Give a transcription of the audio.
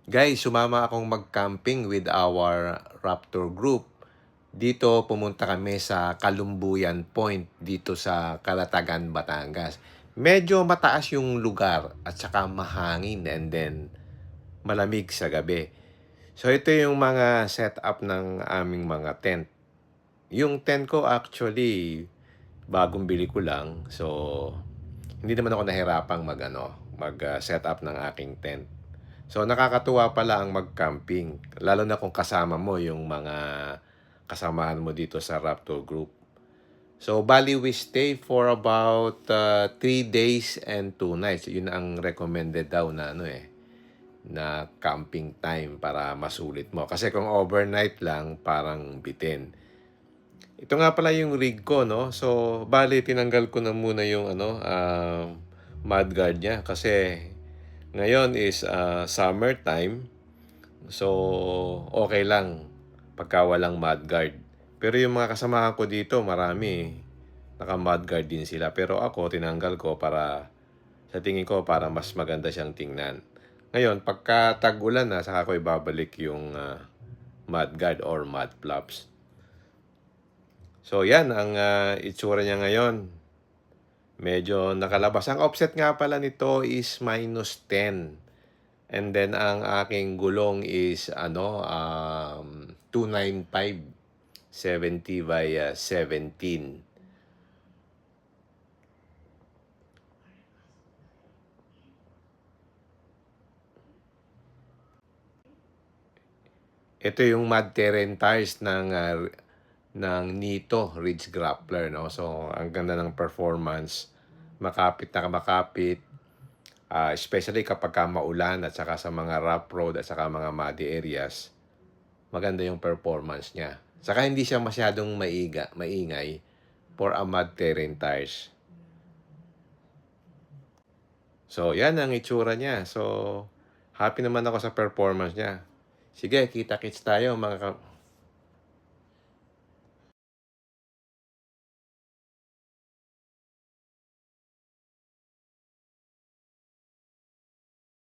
Guys, sumama akong mag-camping with our Raptor group. Dito pumunta kami sa Kalumbuyan Point dito sa Calatagan, Batangas. Medyo mataas yung lugar at saka mahangin and then malamig sa gabi. So ito yung mga setup ng aming mga tent. Yung tent ko actually bagong bili ko lang. So hindi naman ako nahirapang mag setup ng aking tent. So nakakatuwa pala ang mag-camping, lalo na kung kasama mo yung mga kasamahan mo dito sa Raptor Group. So bali we stay for about 3 days and 2 nights. Yun ang recommended daw na camping time para masulit mo. Kasi kung overnight lang, parang bitin. Ito nga pala yung rig ko, no? So, bali, tinanggal ko na muna yung mudguard niya kasi ngayon is summertime. So, okay lang pagka walang mudguard. Pero yung mga kasamahan ko dito, marami. Naka-mudguard din sila. Pero ako, tinanggal ko para, sa tingin ko, para mas maganda siyang tingnan. Ngayon, pagka tag-ulan na, saka ko ibabalik yung mudguard or mud flaps. So, yan ang itsura niya ngayon. Medyo nakalabas. Ang offset nga pala nito is -10. And then ang aking gulong is 295 70 by 17. Ito yung mud terrain tires ng Nito Ridge Grappler, no? So, ang ganda ng performance. Makapit na makapit. Especially kapag maulan at saka sa mga rough road at saka mga muddy areas, maganda yung performance niya. Saka hindi siya masyadong maingay for a mud terrain tires. So, yan ang itsura niya. So, happy naman ako sa performance niya. Sige, kita-kits tayo mga